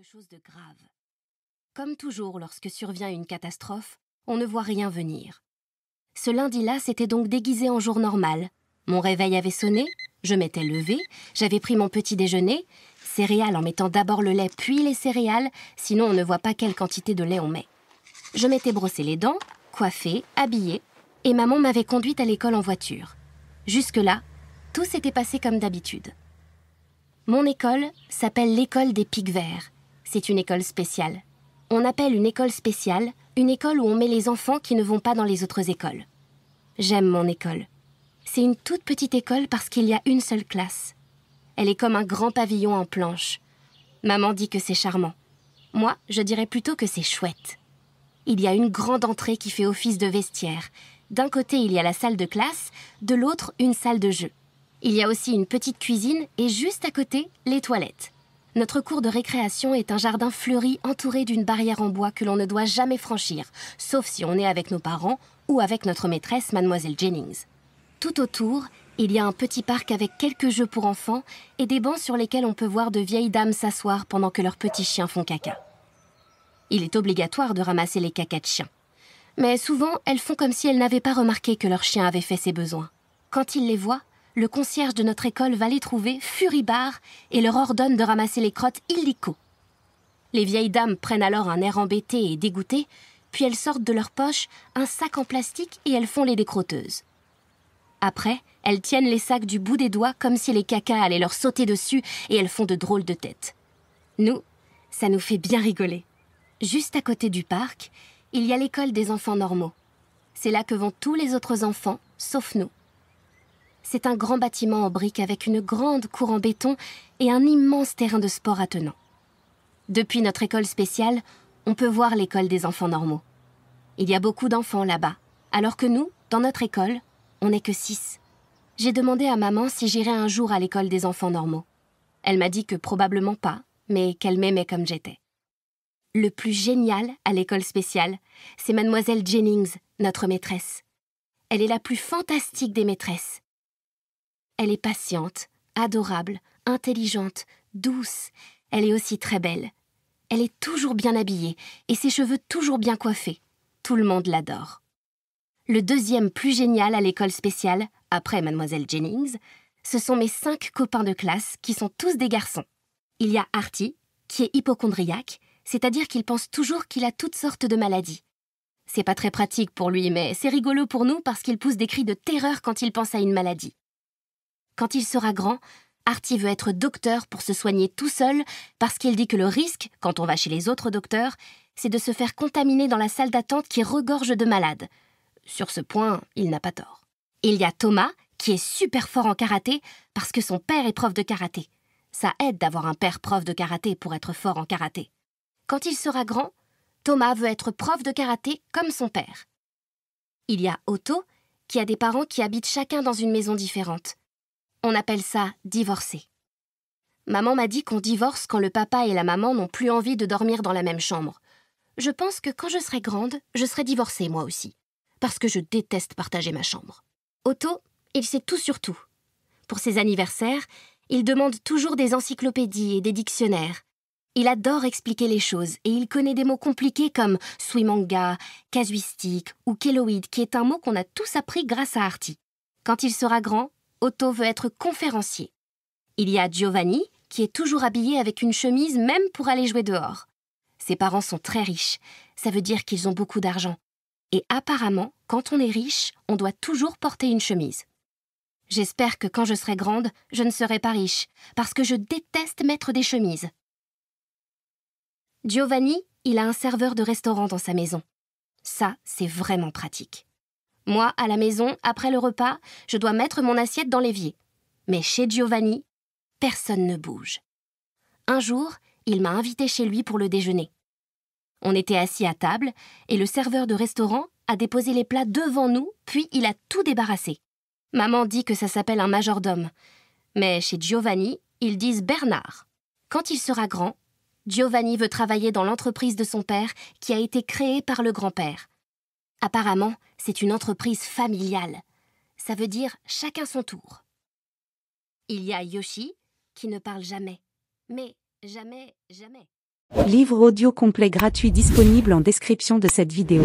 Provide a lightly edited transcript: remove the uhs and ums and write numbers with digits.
quelque chose de grave. Comme toujours lorsque survient une catastrophe, on ne voit rien venir. Ce lundi-là s'était donc déguisé en jour normal. Mon réveil avait sonné, je m'étais levée, j'avais pris mon petit déjeuner, céréales en mettant d'abord le lait puis les céréales, sinon on ne voit pas quelle quantité de lait on met. Je m'étais brossé les dents, coiffée, habillée, et maman m'avait conduite à l'école en voiture. Jusque-là, tout s'était passé comme d'habitude. Mon école s'appelle l'école des Pics Verts. C'est une école spéciale. On appelle une école spéciale une école où on met les enfants qui ne vont pas dans les autres écoles. J'aime mon école. C'est une toute petite école parce qu'il y a une seule classe. Elle est comme un grand pavillon en planche. Maman dit que c'est charmant. Moi, je dirais plutôt que c'est chouette. Il y a une grande entrée qui fait office de vestiaire. D'un côté, il y a la salle de classe, de l'autre, une salle de jeu. Il y a aussi une petite cuisine et juste à côté, les toilettes. Notre cour de récréation est un jardin fleuri entouré d'une barrière en bois que l'on ne doit jamais franchir, sauf si on est avec nos parents ou avec notre maîtresse, mademoiselle Jennings. Tout autour, il y a un petit parc avec quelques jeux pour enfants et des bancs sur lesquels on peut voir de vieilles dames s'asseoir pendant que leurs petits chiens font caca. Il est obligatoire de ramasser les cacas de chiens. Mais souvent, elles font comme si elles n'avaient pas remarqué que leur chien avait fait ses besoins. Quand ils les voient, le concierge de notre école va les trouver furibard et leur ordonne de ramasser les crottes illico. Les vieilles dames prennent alors un air embêté et dégoûté, puis elles sortent de leur poche un sac en plastique et elles font les décrotteuses. Après, elles tiennent les sacs du bout des doigts comme si les cacas allaient leur sauter dessus et elles font de drôles de têtes. Nous, ça nous fait bien rigoler. Juste à côté du parc, il y a l'école des enfants normaux. C'est là que vont tous les autres enfants, sauf nous. C'est un grand bâtiment en briques avec une grande cour en béton et un immense terrain de sport attenant. Depuis notre école spéciale, on peut voir l'école des enfants normaux. Il y a beaucoup d'enfants là-bas, alors que nous, dans notre école, on n'est que 6. J'ai demandé à maman si j'irais un jour à l'école des enfants normaux. Elle m'a dit que probablement pas, mais qu'elle m'aimait comme j'étais. Le plus génial à l'école spéciale, c'est mademoiselle Jennings, notre maîtresse. Elle est la plus fantastique des maîtresses. Elle est patiente, adorable, intelligente, douce. Elle est aussi très belle. Elle est toujours bien habillée et ses cheveux toujours bien coiffés. Tout le monde l'adore. Le deuxième plus génial à l'école spéciale, après mademoiselle Jennings, ce sont mes 5 copains de classe qui sont tous des garçons. Il y a Artie, qui est hypocondriaque, c'est-à-dire qu'il pense toujours qu'il a toutes sortes de maladies. C'est pas très pratique pour lui, mais c'est rigolo pour nous parce qu'il pousse des cris de terreur quand il pense à une maladie. Quand il sera grand, Artie veut être docteur pour se soigner tout seul parce qu'il dit que le risque, quand on va chez les autres docteurs, c'est de se faire contaminer dans la salle d'attente qui regorge de malades. Sur ce point, il n'a pas tort. Il y a Thomas, qui est super fort en karaté parce que son père est prof de karaté. Ça aide d'avoir un père prof de karaté pour être fort en karaté. Quand il sera grand, Thomas veut être prof de karaté comme son père. Il y a Otto, qui a des parents qui habitent chacun dans une maison différente. On appelle ça divorcer. Maman m'a dit qu'on divorce quand le papa et la maman n'ont plus envie de dormir dans la même chambre. Je pense que quand je serai grande, je serai divorcée moi aussi, parce que je déteste partager ma chambre. Otto, il sait tout sur tout. Pour ses anniversaires, il demande toujours des encyclopédies et des dictionnaires. Il adore expliquer les choses et il connaît des mots compliqués comme swimanga, casuistique ou kéloïde, qui est un mot qu'on a tous appris grâce à Artie. Quand il sera grand, Otto veut être conférencier. Il y a Giovanni, qui est toujours habillé avec une chemise même pour aller jouer dehors. Ses parents sont très riches, ça veut dire qu'ils ont beaucoup d'argent. Et apparemment, quand on est riche, on doit toujours porter une chemise. J'espère que quand je serai grande, je ne serai pas riche, parce que je déteste mettre des chemises. Giovanni, il a un serveur de restaurant dans sa maison. Ça, c'est vraiment pratique. Moi, à la maison, après le repas, je dois mettre mon assiette dans l'évier. Mais chez Giovanni, personne ne bouge. Un jour, il m'a invité chez lui pour le déjeuner. On était assis à table et le serveur de restaurant a déposé les plats devant nous, puis il a tout débarrassé. Maman dit que ça s'appelle un majordome. Mais chez Giovanni, ils disent Bernard. Quand il sera grand, Giovanni veut travailler dans l'entreprise de son père qui a été créée par le grand-père. Apparemment, c'est une entreprise familiale. Ça veut dire chacun son tour. Il y a Yoshi, qui ne parle jamais. Mais jamais, jamais. Livre audio complet gratuit disponible en description de cette vidéo.